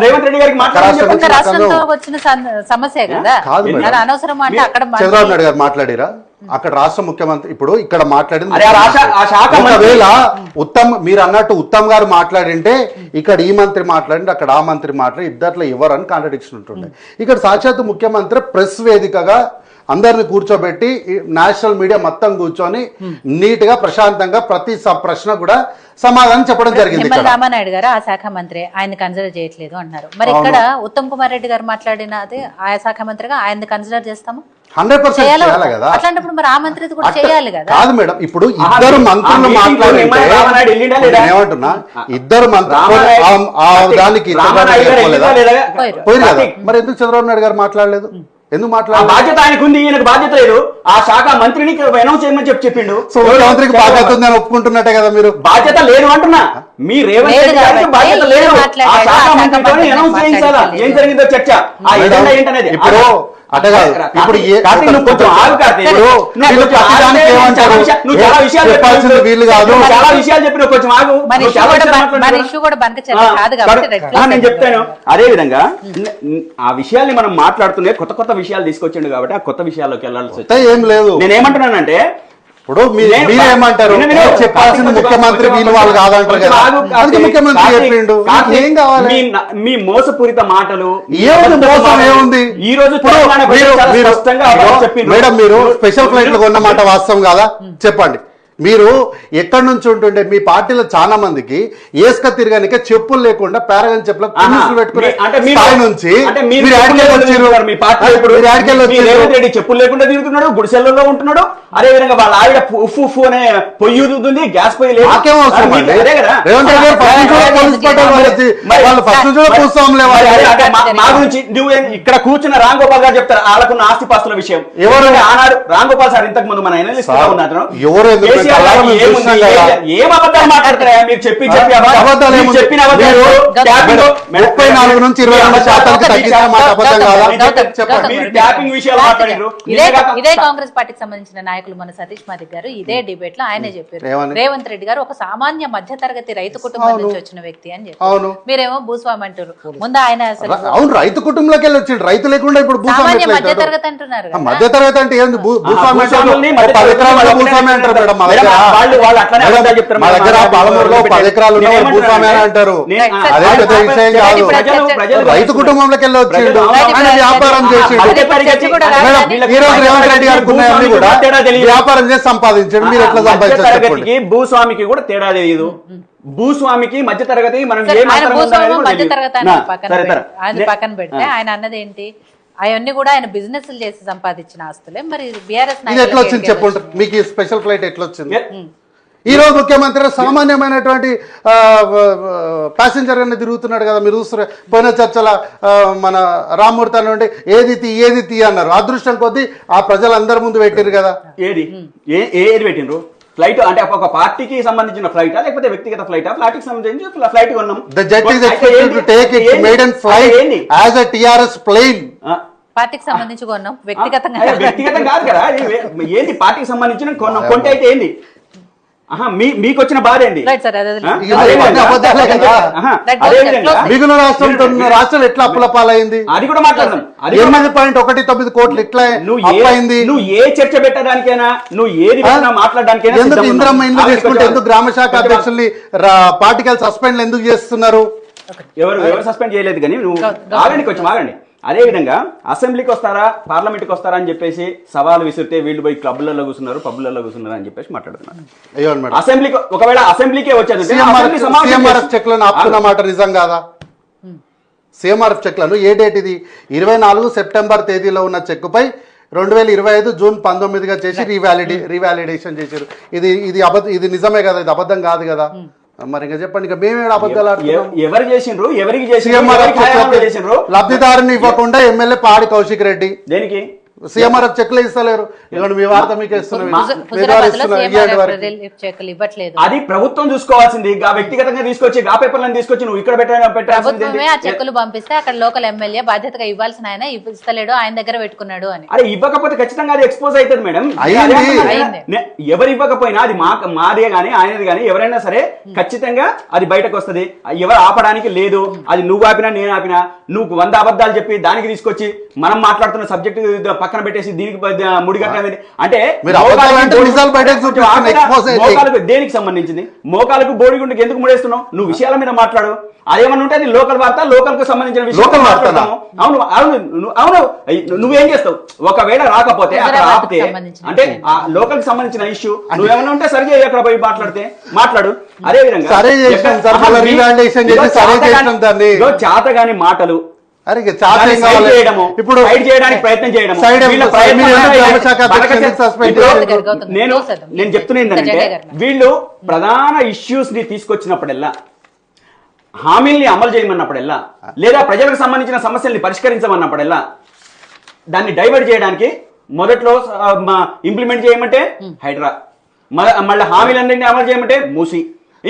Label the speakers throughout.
Speaker 1: రేవంత్ రెడ్డి గారికి మాట్లాడారు.
Speaker 2: రాష్ట్రంతో వచ్చిన సమస్య కదా, అనవసరం అంటే అక్కడ
Speaker 3: చంద్రబాబు నాయుడు గారు మాట్లాడిరా? అక్కడ రాష్ట్ర ముఖ్యమంత్రి ఇప్పుడు ఇక్కడ మాట్లాడింది.
Speaker 1: ఒకవేళ
Speaker 3: మీరు అన్నట్టు ఉత్తమ్ గారు మాట్లాడింటే ఇక్కడ ఈ మంత్రి మాట్లాడింటే అక్కడ ఆ మంత్రి మాట్లాడి ఇద్దట్లో ఎవరని కాంట్రడిక్షన్ ఉంటుండే. ఇక్కడ సాక్షాత్ ముఖ్యమంత్రి ప్రెస్ వేదికగా అందరిని కూర్చోబెట్టి నేషనల్ మీడియా మొత్తం కూర్చొని నీట్ గా ప్రశాంతంగా ప్రతి ప్రశ్న కూడా సమాధానం చెప్పడం జరిగింది.
Speaker 2: రామానాయుడు గారు ఆ శాఖ మంత్రి ఆయన కన్సిడర్ చేయట్లేదు అంటున్నారు. మరి ఇక్కడ ఉత్తమ్ కుమార్ రెడ్డి గారు మాట్లాడిన అదే ఆయా శాఖ మంత్రిగా ఆయన కన్సిడర్ చేస్తాము
Speaker 3: 100% చేయాలి కదా.
Speaker 2: అట్లాంటప్పుడు మరి ఆ మంత్రి కూడా చేయాలి కదా.
Speaker 3: కాదు మేడం, ఇప్పుడు ఇద్దరు మంత్రులు మాట్లాడితే ఏమంటున్నా, ఇద్దరు మంత్రులు దానికి పోయి కదా, మరి ఎందుకు చంద్రబాబు నాయుడు గారు మాట్లాడలేదు? ఎందుకు మాట్లాడారు?
Speaker 1: బాధ్యత ఆయనకు ఉంది, ఈయనకు బాధ్యత లేదు. ఆ శాఖ మంత్రిని అనౌన్స్ చేయమని చెప్పిండు.
Speaker 3: సో ముఖ్యమంత్రికి బాధ్యత ఉందని ఒప్పుకుంటున్నట్టే కదా మీరు?
Speaker 1: బాధ్యత లేదు అంటున్నా. మీ రేవంత్ రెడ్డి గారికి బాధ్యత లేదు. ఆ శాఖ మంత్రితో అనౌన్స్ చేయించాలా ఏం జరిగిందో చర్చ, ఆ ఎజెండా ఏంటనేది.
Speaker 3: ఇప్పుడు అట కాదు, ఇప్పుడు వీళ్ళు కాదు,
Speaker 1: చాలా విషయాలు చెప్పిన కొంచెం ఆగు. నేను చెప్తాను. అదే విధంగా ఆ విషయాల్ని మనం మాట్లాడుతూనే కొత్త కొత్త విషయాలు తీసుకొచ్చిండు కాబట్టి ఆ కొత్త విషయాల్లోకి వెళ్ళాల్సి
Speaker 3: ఏం లేదు.
Speaker 1: నేనేమంటున్నానంటే
Speaker 3: ఇప్పుడు మీరేమంటారు, చెప్పాల్సిన ముఖ్యమంత్రి వీళ్ళు వాళ్ళు కాదంటారు కదా, అందుకే ముఖ్యమంత్రి చెప్పిండు. ఏం కావాలి?
Speaker 1: మీ మోసపూరిత మాటలు
Speaker 3: ఏముంది? మోసం ఏముంది?
Speaker 1: ఈ రోజు
Speaker 3: మేడం మీరు స్పెషల్ ఫ్లైట్లు కొన్నమాట వాస్తవం కాదా? చెప్పండి. మీరు ఎక్కడి నుంచి ఉంటుండే మీ పార్టీలో చాలా మందికి ఏసుక తిరగనికే చెప్పులు లేకుండా పారాగన్ చెప్పులు పెట్టుకునే నుంచి
Speaker 1: చెప్పులు లేకుండా తిరుగుతున్నాడు, గుడిసెల్లో ఉంటున్నాడు. అదే విధంగా వాళ్ళ ఆవిడ ఉఫ్ అనే పొయ్యి ఊదుతుంది, గ్యాస్ పొయ్యి లేదు. మా గురించి నువ్వు ఇక్కడ కూర్చున్న రామ్ గోపాల్ గారు చెప్తారు వాళ్ళకున్న ఆస్తి పాస్తుల విషయం. ఎవరు ఆనాడు రామ్ గోపాల్ సార్ ఇంతకు ముందు మన ఉన్నారు, ఎవరు ఏం అబద్ధాలు మాట్లాడతారా మీరు? చెప్పి చెప్పిన
Speaker 3: 34 నుంచి 22%
Speaker 1: ట్యాపింగ్ విషయాలు మాట్లాడారు.
Speaker 2: ఇదే కాంగ్రెస్ పార్టీకి సంబంధించిన నాయకులు మన సతీష్ మాదిక్ గారు ఇదే డిబేట్ లో ఆయనే చెప్పారు, రేవంత్ రెడ్డి గారు ఒక సామాన్య మధ్య తరగతి రైతు కుటుంబం నుంచి వచ్చిన వ్యక్తి అని చెప్పారు. మీరేమో భూస్వామి అంటారు. ముందు ఆయన
Speaker 3: అవును రైతు కుటుంబంలోకి వెళ్ళి వచ్చిండు, రైతు లేకుండా ఇప్పుడు
Speaker 2: సామాన్య మధ్య తరగతి అంటున్నారు.
Speaker 3: మధ్య తరగతి అంటే ఏంది? భూస్వామి భూస్వామి అంటారు మేడం. మా దగ్గర పాలమూరులో 10 ఎకరాలు భూస్వామి అని అంటారు. అదే పెద్ద విషయం కాదు. రైతు కుటుంబంలోకి వెళ్ళి వచ్చిండు, ఆయన వ్యాపారం చేసిండు. ఈ రోజు రేవంత్ రెడ్డి గారికి ఉన్నాయని కూడా వ్యాపారం చేసి సంపాదించాడు. మీరు ఎట్లా సంపాదించారు?
Speaker 1: భూస్వామికి కూడా తేడా తెలియదు. భూస్వామికి మధ్య తరగతి మనం
Speaker 2: మధ్య తరగతి పక్కన పెడితే ఆయన అన్నది ఏంటి, అవన్నీ కూడా ఆయన బిజినెస్ చేసి సంపాదించిన ఆస్తులే. మరి బీఆర్ఎస్
Speaker 3: ఎట్లా వచ్చింది చెప్పండి, మీకు ఈ స్పెషల్ ఫ్లైట్ ఎట్లా వచ్చింది? ఈ రోజు ముఖ్యమంత్రి సామాన్యమైనటువంటి ప్యాసింజర్ అని తిరుగుతున్నాడు కదా. మీరు చూస్తారు పోయిన చర్చల మన రామ్మూర్తి నుండి ఏది తీ అన్నారు. అదృష్టం కొద్దీ ఆ ప్రజలందరి ముందు పెట్టారు కదా.
Speaker 1: ఏది పెట్టిండ్రు? ఫ్లైట్ అంటే ఒక పార్టీకి సంబంధించిన ఫ్లైటా లేకపోతే వ్యక్తిగత ఫ్లైటా? ఫ్లైట్ కి సంబంధించి ఫ్లైట్ కొన్నాం.
Speaker 3: The jet is expected to take its maiden flight as a TRS plane.
Speaker 2: పార్టీకి సంబంధించి కొన్నాం, వ్యక్తిగతంగా
Speaker 1: కాదు కదా. ఏంది పార్టీకి సంబంధించిన కొన్నాం? కొంటే అయితే ఏంది? మీకు వచ్చిన బాధ ఏంది?
Speaker 3: మిగిలిన రాష్ట్రం ఎట్లా అప్పుల పాలైంది
Speaker 1: అది కూడా మాట్లాడదాం.
Speaker 3: 8.19 కోట్లు ఎట్లా అయింది?
Speaker 1: నువ్వు ఏ చర్చ పెట్టడానికైనా, నువ్వు ఏది మాట్లాడడానికైనా
Speaker 3: ఎందుకు ఇంద్రమ్మ ఇండ్లు తీసుకుంటే ఎందుకు గ్రామ శాఖ అధ్యక్షుల్ని పార్టీకి సస్పెండ్ ఎందుకు చేస్తున్నారు?
Speaker 1: ఎవరు సస్పెండ్ చేయలేదు. కానీ నువ్వు ఆగండి, కొంచెం ఆగండి. అదే విధంగా అసెంబ్లీకి వస్తారా పార్లమెంట్కి వస్తారా అని చెప్పేసి సవాలు విసిరితే వీళ్ళు పోయి క్లబ్లలో కూర్చున్నారు, పబ్లలో కూర్చున్నారు అని చెప్పేసి మాట్లాడుతున్నారు. అసెంబ్లీకి ఒకవేళ అసెంబ్లీకే వచ్చేది
Speaker 3: సీఎంఆర్ఎఫ్ చెక్లను ఆపుతున్నమాట నిజం కాదా? సీఎంఆర్ఎఫ్ చెక్లను ఏ డేట్ ఇది? 24 సెప్టెంబర్ తేదీలో ఉన్న చెక్కుపై 2025 జూన్ 19గా చేసి రీవాలిడేషన్ చేశారు. ఇది నిజమే కదా? ఇది అబద్ధం కాదు కదా? మరి ఇంకా చెప్పండి, ఇంకా మేమే అబద్ధాలు
Speaker 1: ఎవరు చేసిండ్రు? ఎవరికి
Speaker 3: లబ్ధిదారుని ఇవ్వకుండా ఎమ్మెల్యే పాడి కౌశిక్ రెడ్డి
Speaker 1: దేనికి
Speaker 3: సీఎంఆర్ చెక్లు ఇస్తలేరు. ఇవ్వండి మీ వార్త మీకు
Speaker 2: ఇవ్వట్లేదు.
Speaker 1: అది ప్రభుత్వం చూసుకోవాల్సింది. వ్యక్తిగతంగా తీసుకొచ్చి ఆ పేపర్లను తీసుకొచ్చి నువ్వు ఇక్కడ
Speaker 2: ప్రభుత్వమే ఆ చెక్కులు పంపిస్తే అక్కడ లోకల్ ఎమ్మెల్యే బాధ్యతగా ఇవ్వాల్సిన ఆయన ఇస్తలేడు, ఆయన దగ్గర పెట్టుకున్నాడు అని.
Speaker 1: అరే ఇవ్వకపోతే ఖచ్చితంగా అది ఎక్స్పోజ్ అవుతుంది మేడం. ఎవరు ఇవ్వకపోయినా అది మాదే గానీ ఆయనది గానీ ఎవరైనా సరే ఖచ్చితంగా అది బయటకు వస్తుంది. ఎవరు ఆపడానికి లేదు. అది నువ్వు ఆపినా నేను ఆపినా నువ్వు 100 అబద్ధాలు చెప్పి దానికి తీసుకొచ్చి మనం మాట్లాడుతున్న సబ్జెక్ట్ పక్కన పెట్టేసి దీనికి ముడిగట్టడం అంటే దేనికి సంబంధించింది? మోకాలకు బోడిగుండుకి ఎందుకు ముడేస్తున్నావు? నువ్వు విషయాల మీద మాట్లాడు. అదేమన్నా ఉంటే అది లోకల్ వార్త, లోకల్ కు సంబంధించిన విషయం మాట్లాడతాము. అవును అవును అవును నువ్వేం చేస్తావు? ఒకవేళ రాకపోతే అక్కడ ఆపితే అంటే ఆ లోకల్ కి సంబంధించిన ఇష్యూ నువ్వేమన్నా ఉంటే సరి చేయి, అక్కడ పోయి మాట్లాడితే మాట్లాడు. అదే విధంగా చేతగాని మాటలు ఇప్పుడు చేయడానికి ప్రయత్నం చేయడం. నేను చెప్తున్నా ఏంటంటే వీళ్ళు ప్రధాన ఇష్యూస్ ని తీసుకొచ్చినప్పుడల్లా, హామీల్ని అమలు చేయమన్నప్పుడల్లా, లేదా ప్రజలకు సంబంధించిన సమస్యల్ని పరిష్కరించమన్నప్పుడల్లా దాన్ని డైవర్ట్ చేయడానికి మొదట్లో ఇంప్లిమెంట్ చేయమంటే హైడ్రా, మళ్ళీ హామీలన్నింటినీ అమలు చేయమంటే మూసి,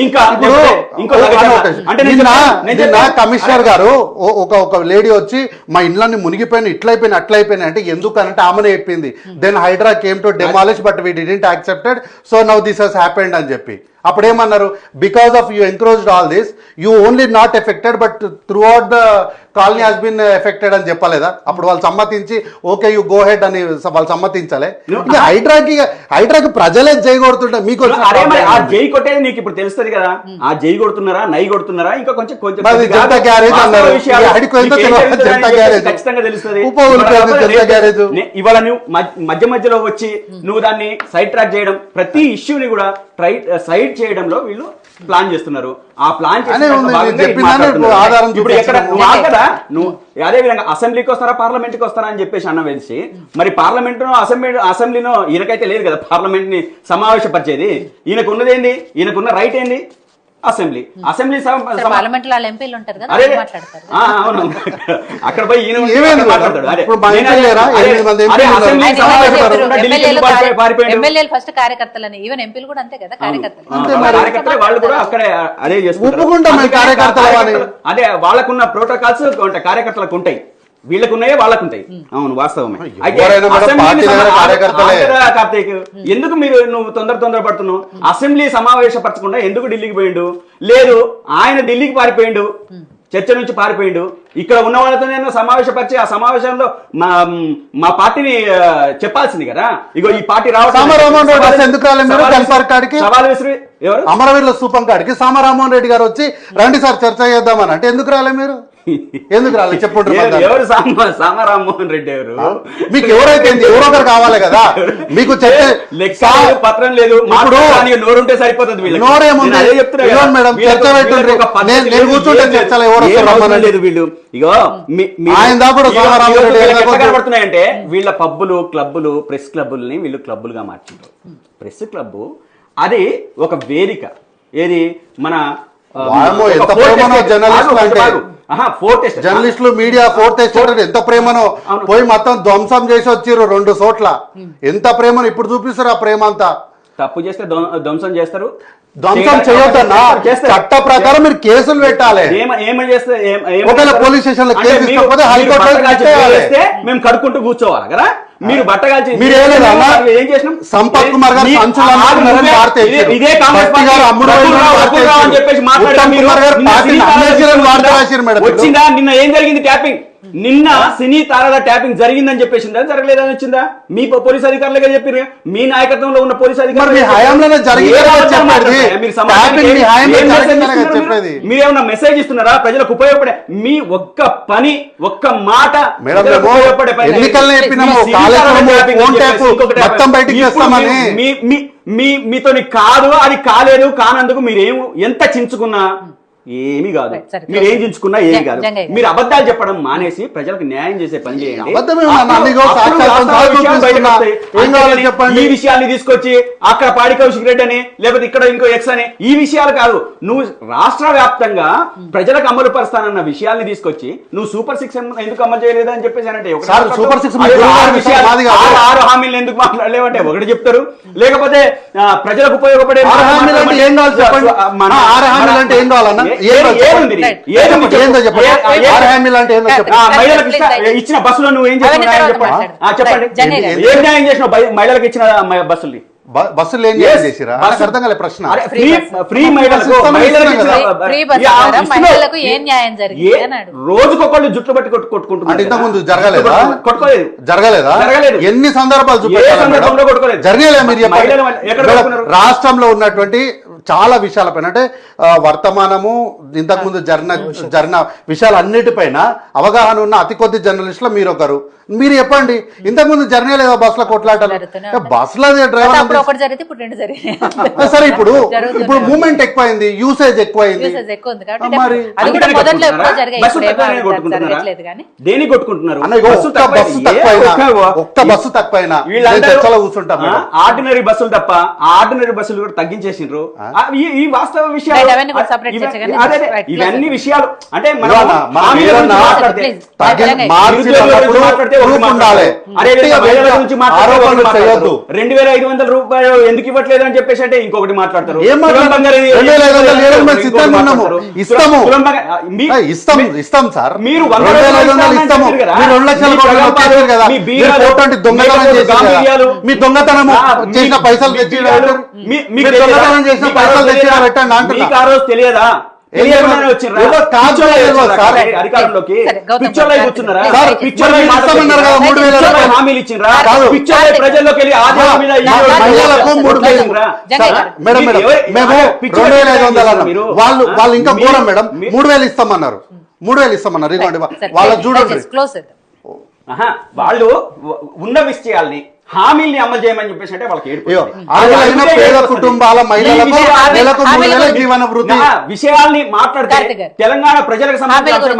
Speaker 1: ఇంకా
Speaker 3: కమిషనర్ గారు ఒక లేడీ వచ్చి మా ఇళ్ళని మునిగిపోయిన ఇట్లయిపోయినా అట్లయిపోయినా అంటే ఎందుకనంటే ఆమెనే చెప్పింది. Then Hydraa came to demolish but we didn't accepted so now this has happened అని చెప్పి అప్పుడేమన్నారు? Because of you encroached all this you only not affected but throughout the colony has been affected అని చెప్పలేదా? అప్పుడు వాళ్ళు సమ్మతించి okay you go ahead అని వాళ్ళు సమ్మతించాలే. హైడ్రాకి ప్రజలే జై కొడుతుంటే మీకు
Speaker 1: జై కొట్టేది నీకు ఇప్పుడు తెలుస్తుంది కదా. ఆ జై కొడుతున్నారా, నై కొడుతున్నారా, ఇంకా కొంచెం
Speaker 3: జనతా గ్యారేజ్ అన్నారు.
Speaker 1: ఖచ్చితంగా తెలుస్తుంది. ఇవాళ నువ్వు మధ్య మధ్యలో వచ్చి నువ్వు దాన్ని సైడ్ ట్రాక్ చేయడం, ప్రతి ఇష్యూని కూడా సైడ్ చేయడంలో వీళ్ళు ప్లాన్ చేస్తున్నారు. ఆ ప్లాన్ ఇప్పుడు ఎక్కడ నువ్వు అదే విధంగా అసెంబ్లీకి వస్తారా పార్లమెంట్కి వస్తారా అని చెప్పేసి అన్న వేసి, మరి పార్లమెంటును అసెంబ్లీనో ఈయనకైతే లేదు కదా పార్లమెంట్ ని సమావేశపరిచేది. ఈయనకు ఉన్నది ఏంది? ఈయనకున్న రైట్ ఏంది? అసెంబ్లీ. అసెంబ్లీ
Speaker 2: పార్లమెంట్ లో ఎంపీలు ఉంటారు కదా, మాట్లాడతారు.
Speaker 1: అవును, అక్కడ పోయి
Speaker 2: ఎమ్మెల్యేలు ఫస్ట్ కార్యకర్తలని, ఈవెన్ ఎంపీలు కూడా అంతే కదా కార్యకర్తలు.
Speaker 1: వాళ్ళు కూడా అక్కడే అదే చేసుకుంటారు. అదే వాళ్ళకున్న ప్రోటోకాల్స్ కార్యకర్తలకు ఉంటాయి, వీళ్ళకున్నాయే వాళ్ళకుంటాయి. అవును వాస్తవమే. కార్తీక్ ఎందుకు నువ్వు తొందర పడుతున్నావు? అసెంబ్లీ సమావేశపరచకుండా ఎందుకు ఢిల్లీకి పోయిండు? లేదు ఆయన ఢిల్లీకి పారిపోయిండు, చర్చ నుంచి పారిపోయిండు. ఇక్కడ ఉన్న వాళ్ళతో సమావేశపరిచి ఆ సమావేశంలో మా పార్టీని చెప్పాల్సింది కదా. ఇగో ఈ పార్టీ సవాల్ విసిరి
Speaker 3: అమరవీరుల స్థూపం కాడికి సామరామోహన్ రెడ్డి గారు వచ్చి రండి సార్ చర్చ చేద్దామని అంటే ఎందుకు రాలే మీరు? ఎందుకు రాలేదు చెప్పండి.
Speaker 1: ఎవరు సామరామోహన్ రెడ్డి ఎవరు?
Speaker 3: మీకు ఎవరైతే ఎవరో ఒకరు కావాలి కదా. మీకు
Speaker 1: పత్రం లేదు, నోరుంటే సరిపోతుంది.
Speaker 3: నోరేముంది మేడం, చర్చ పెట్టండి. నేను కూర్చుంటే చర్చలు ఎవరు
Speaker 1: లేదు. వీళ్ళు ఇగో
Speaker 3: ఆయన దాకా
Speaker 1: కనబడుతున్నాయంటే వీళ్ళ పబ్బులు, క్లబ్బులు, ప్రెస్ క్లబ్బుల్ని వీళ్ళు క్లబ్బులుగా మార్చారు. ప్రెస్ క్లబ్ అది ఒక వేదిక. ఏది మన
Speaker 3: జర్నలిస్టులు మీడియా ఫోర్త్ ఎస్టేట్ ఎంత ప్రేమనో పోయి మొత్తం ధ్వంసం చేసి వచ్చిర్రు 2 చోట్ల. ఎంత ప్రేమను ఇప్పుడు చూపిస్తారు. ఆ ప్రేమ అంతా
Speaker 1: తప్పు చేస్తే ధ్వంసం చేస్తారు.
Speaker 3: ధ్వంసం చేయొద్దన్నా చట్ట ప్రకారం మీరు కేసులు పెట్టాలి. ఒకవేళ పోలీస్ స్టేషన్ లో కేసు ఇవ్వకపోతే హైకోర్టు
Speaker 1: మేము కడుక్కుంటూ కూర్చోవాలి కదా. మీరు బట్టగాల్చి
Speaker 3: మీరు ఏం చేసినాం? సంపత్ కుమార్ గారు
Speaker 1: వచ్చిందా? నిన్న ఏం జరిగింది? ట్యాపింగ్. నిన్న సినీ తారద ట్యాపింగ్ జరిగిందని చెప్పేసిందా, జరగలేదని వచ్చిందా? మీ పోలీస్ అధికారులుగా చెప్పారు, మీ నాయకత్వంలో ఉన్న పోలీస్ అధికారులు మీరేమన్నా మెసేజ్ ఇస్తున్నారా? ప్రజలకు ఉపయోగపడే మీ ఒక్క పని, ఒక్క మాట మీతో కాదు, అది కాలేదు. కానందుకు మీరేం ఎంత చించుకున్నా ఏమీ కాదు.
Speaker 2: Right, సరే.
Speaker 1: మీరు ఏం చించుకున్నా ఏమీ కాదు.
Speaker 2: జంగయ్య గారు.
Speaker 1: మీరు అబద్ధాలు చెప్పడం మానేసి ప్రజలకు న్యాయం చేసే పని చేయండి.
Speaker 3: అబద్ధమే ఉన్నా,
Speaker 1: అప్పుడు-
Speaker 3: అన్నిగో
Speaker 1: అప్పుడు
Speaker 3: సాక్షాత్తం
Speaker 1: వాస్తవ విషయాలు
Speaker 3: చూపిస్తున్నా.
Speaker 1: బయటకు వస్తాయి.
Speaker 3: ఏం కావాలో
Speaker 1: అంతేగాని
Speaker 3: చెప్పండి.
Speaker 1: ఈ విషయాల్ని తీసుకొచ్చి అక్కడ పాడి కౌశిక్ రెడ్డి అని లేకపోతే ఇక్కడ ఇంకో ఎక్స్ అని ఈ విషయాలు కాదు. నువ్వు రాష్ట్ర వ్యాప్తంగా ప్రజలకు అమలు పరుస్తానన్న విషయాల్ని తీసుకొచ్చి నువ్వు సూపర్ 6 ఎందుకు అమలు చేయలేదు అని చెప్పేసి అంటే
Speaker 3: సార్, సూపర్ 6 మీ గురుగారి విషయం మాది కాదు.
Speaker 1: 6 హామీలు ఎందుకు మాట్లాడలేవంటే ఒకటి చెప్తారు, లేకపోతే ప్రజలకు ఉపయోగపడే
Speaker 3: 6 హామీలు అంటే ఏం కావాలి చెప్పండి. 6 హామీలు అంటే ఏం కావాలన్నా? ఏందో చెప్పండి. 6 హామీలు అంటే ఏందో చెప్పండి.
Speaker 1: మహిళలకు ఇచ్చిన బస్సులో నువ్వు ఏం చేస్తున్నావు చెప్పండి.
Speaker 2: జంగయ్య గారు.
Speaker 1: ఏం న్యాయం చేసినావు మహిళలకు ఇచ్చిన బస్సుల్ని?
Speaker 3: బస్సులు ఏం చేసిరా? నాకు అర్థం కాలే ప్రశ్న.
Speaker 1: ఫ్రీ మహిళలకు
Speaker 2: ఫ్రీ బస్ ద్వారా మహిళలకు ఏం న్యాయం జరిగింది అన్నాడు.
Speaker 1: రోజుకొకళ్ళు జుట్లు బట్టి కొట్టుకుంటున్నారు.
Speaker 3: అంటే ఇంతకు ముందు జరగలేదా?
Speaker 1: కొట్టుకోలేదు.
Speaker 3: జరగలేదు. ఎన్ని సందర్భాలు
Speaker 1: సందర్భంలో కొట్టుకోలేదు.
Speaker 3: జరగలేదు. మీరు చెప్పండి.
Speaker 1: ఎక్కడ కొట్టుకున్నారు?
Speaker 3: రాష్ట్రంలో ఉన్నటువంటి చాలా విషయాలపైన అంటే వర్తమానము ఇంతకు ముందు జరిగిన విషయాలన్నిటిపైన అవగాహన ఉన్న అతి కొద్ది జర్నలిస్టులు మీరు ఒకరు. మీరు చెప్పండి, ఇంతకు ముందు జరగలేదా బస్సుల కొట్లాటలు? బస్సుల డ్రైవర్
Speaker 2: ఒకటి జరిగితే ఇప్పుడు 2 జరిగాయి.
Speaker 3: సరే, ఇప్పుడు మూమెంట్ ఎక్కువైంది, యూసేజ్ ఎక్కువైంది. మరి
Speaker 2: దేనికి
Speaker 1: కొట్టుకుంటున్నారు?
Speaker 3: ఒక్క బస్సు తక్కువైనా చర్చలో కూర్చుంటాం.
Speaker 1: ఆర్డినరీ బస్సులు తప్ప ఆర్డినరీ బస్సులు కూడా తగ్గించేసిండ్రు. ఈ వాస్తవ విషయాలు ఇవన్నీ విషయాలు అంటే
Speaker 3: ఉండాలి.
Speaker 1: 2500 రూపాయలు ఎందుకు ఇవ్వట్లేదు అని చెప్పేసి అంటే ఇంకొకటి మాట్లాడతారు.
Speaker 3: ఇస్తాం సార్,
Speaker 1: మీరు
Speaker 3: మీ దొంగతనం చేసిన పైసలు తెచ్చి
Speaker 1: మీకు ఆ రోజు తెలియదా? అధికారంలోకి హామీలు ఇచ్చిండ్రా? ప్రజల్లోకి వెళ్ళి
Speaker 3: వాళ్ళు ఇంకా ఘోరం మేడం. 3000 ఇస్తామన్నారు. 3000 ఇస్తామన్నారు. ఇదిగోండి వాళ్ళ చూడండి.
Speaker 1: వాళ్ళు ఉన్న విషయాల్ని హామీల్ని అమలు చేయమని చెప్పేసి అంటే వాళ్ళకి
Speaker 3: పేద కుటుంబాల మహిళలకు జీవన వృత్తి
Speaker 1: విషయాల్ని మాట్లాడితే తెలంగాణ ప్రజలకు సంబంధించిన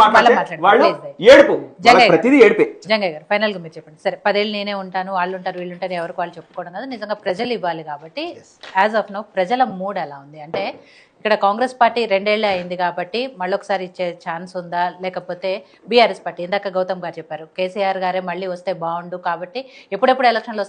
Speaker 1: వాళ్ళు ఏడుపు, ప్రతిదీ ఏడిపే.
Speaker 2: జంగయ్య గారు, ఫైనల్ గా మీరు చెప్పండి. సరే, 10 ఏళ్ళు నేనే ఉంటాను, వాళ్ళు ఉంటారు, వీళ్ళు ఉంటారు, ఎవరికి వాళ్ళు చెప్పుకోవడం కదా. నిజంగా ప్రజలు ఇవ్వాలి కాబట్టి యాజ్ ఆఫ్ నౌ ప్రజల మూడ్ ఎలా ఉంది అంటే, ఇక్కడ కాంగ్రెస్ పార్టీ 2 ఏళ్లే అయింది కాబట్టి మళ్ళొకసారి ఇచ్చే ఛాన్స్ ఉందా, లేకపోతే బీఆర్ఎస్ పార్టీ ఇందాక గౌతమ్ గారు చెప్పారు కేసీఆర్ గారే మళ్ళీ వస్తే బాగుండు కాబట్టి ఎప్పుడెప్పుడు ఎలక్షన్లు